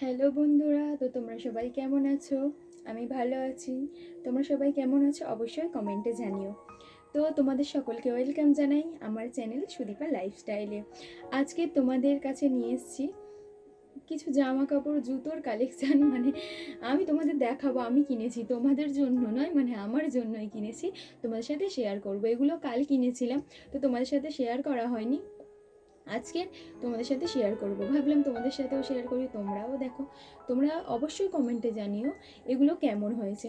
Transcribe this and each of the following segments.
Hello বন্ধুরা, তো তোমরা সবাই কেমন আছো? আমি ভালো আছি। তোমরা সবাই কেমন আছো অবশ্যই কমেন্টে জানিও। তো তোমাদের সকলকে ওয়েলকাম জানাই আমার চ্যানেল সুদীপা লাইফস্টাইলে। আজকে তোমাদের কাছে নিয়ে এসেছি কিছু জামা কাপড় জুতোর কালেকশান। আমি তোমাদের দেখাবো, আমি কিনেছি, তোমাদের জন্য নয়, আমার জন্যই কিনেছি। তোমাদের সাথে শেয়ার করবো। এগুলো কাল কিনেছিলাম, তো তোমাদের সাথে শেয়ার করা হয়নি। আজকে তোমাদের সাথে শেয়ার করব, ভাবলাম তোমাদের সাথেও শেয়ার করি, তোমরাও দেখো। তোমরা অবশ্যই কমেন্টে জানিও এগুলো কেমন হয়েছে।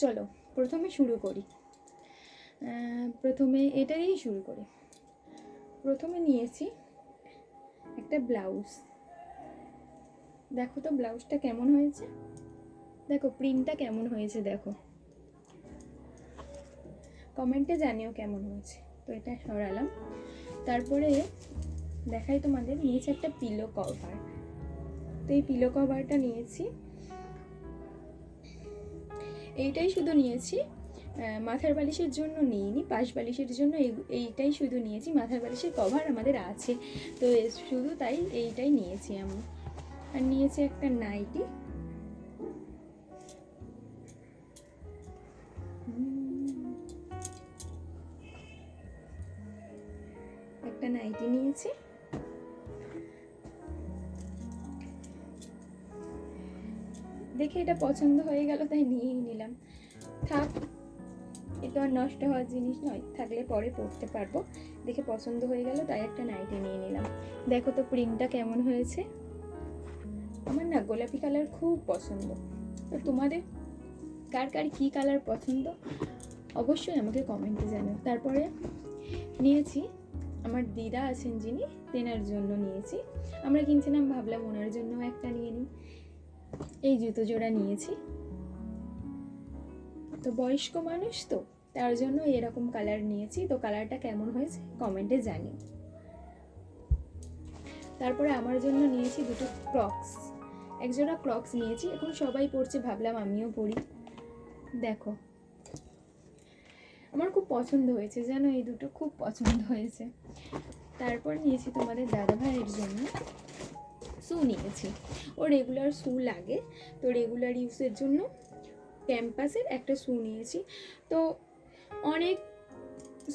চলো প্রথমে শুরু করি। প্রথমে এটা দিয়েই শুরু করি। প্রথমে নিয়েছি একটা ব্লাউজ। দেখো তো ব্লাউজটা কেমন হয়েছে, দেখো প্রিন্টটা কেমন হয়েছে, দেখো কমেন্টে জানিও কেমন হয়েছে। তো এটা সরালাম, তারপরে দেখাই তোমাদের। নিয়েছি একটা পিলো কভার। তো এই পিলো কভারটা নিয়েছি, এইটাই শুধু নিয়েছি, মাথার বালিশের জন্য নিইনি, পাশ বালিশের জন্য এইটাই শুধু নিয়েছি। মাথার বালিশের কভার আমাদের আছে, তো শুধু তাই এইটাই নিয়েছি আমি। আর নিয়েছি একটা নাইটি। একটা নাইটি নিয়েছি। দেখে এটা পছন্দ হয়ে গেল তাই নিয়েই নিলাম। থাক, এটা আর নষ্ট হওয়ার জিনিস নয়, থাকলে পরে পরতে পারবো। দেখে পছন্দ হয়ে গেল তাই একটা নাইটি নিয়ে নিলাম। দেখো তো প্রিন্টটা কেমন হয়েছে। আমার না গোলাপি কালার খুব পছন্দ। তো তোমাদের কার কার কী কালার পছন্দ অবশ্যই আমাকে কমেন্টে জানাও। তারপরে নিয়েছি, আমার দিদা আছেন যিনি, তেনার জন্য নিয়েছি। আমরা কিনছিলাম, ভাবলাম ওনার জন্য একটা নিয়ে নিই। এই জুতো জোড়া নিয়েছি। তো বয়স্ক মানুষ, তো তার জন্য এরকম কালার নিয়েছি। তো কালারটা কেমন হয়েছে কমেন্টে জানিও। তারপরে আমার জন্য নিয়েছি দুটো ক্রক্স। একজোড়া ক্রক্স নিয়েছি, এখন সবাই পরছে, ভাবলাম আমিও পরি। দেখো আমার খুব পছন্দ হয়েছে, জানো এই দুটো খুব পছন্দ হয়েছে। তারপর নিয়েছি তোমাদের দাদা ভাইয়ের জন্য শু নিয়েছি। ও রেগুলার শু লাগে, তো রেগুলার ইউজের জন্য ক্যাম্পাসের একটা শু নিয়েছি। তো অনেক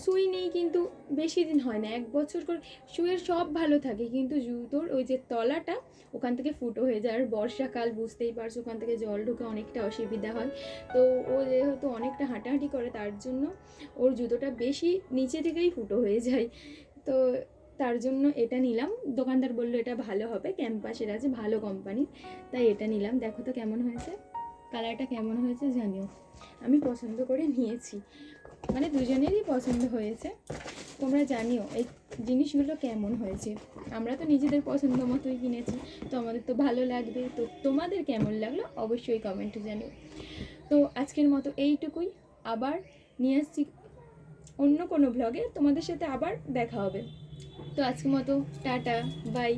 শুই নেই, কিন্তু বেশি দিন হয় না, 1 বছর করে। শুয়ের সব ভালো থাকে, কিন্তু জুতোর ওই যে তলাটা ওখান থেকে ফুটো হয়ে যায়। আর বর্ষাকাল বুঝতেই পারছো, ওখান থেকে জল ঢুকে অনেকটা অসুবিধা হয়। তো ও যেহেতু অনেকটা হাঁটাহাঁটি করে, তার জন্য ওর জুতোটা বেশি নিচে থেকেই ফুটো হয়ে যায়। তো তার জন্য এটা নিলাম। দোকানদার বললো এটা ভালো হবে, ক্যাম্পাসের আছে, ভালো কোম্পানি, তাই এটা নিলাম। দেখো তো কেমন হয়েছে, কালারটা কেমন হয়েছে জানিও। আমি পছন্দ করে নিয়েছি, দুজনেরই পছন্দ হয়েছে। তোমরা জানিও এই জিনিসগুলো কেমন হয়েছে। আমরা তো নিজেদের পছন্দ মতোই কিনেছি, তো আমাদের তো ভালো লাগবে। তো তোমাদের কেমন লাগলো অবশ্যই কমেন্টে জানিও। তো আজকের মতো এইটুকুই, আবার নিয়ে আসছি অন্য কোনো ব্লগে, তোমাদের সাথে আবার দেখা হবে। তো আজকের মতো টাটা, বাই।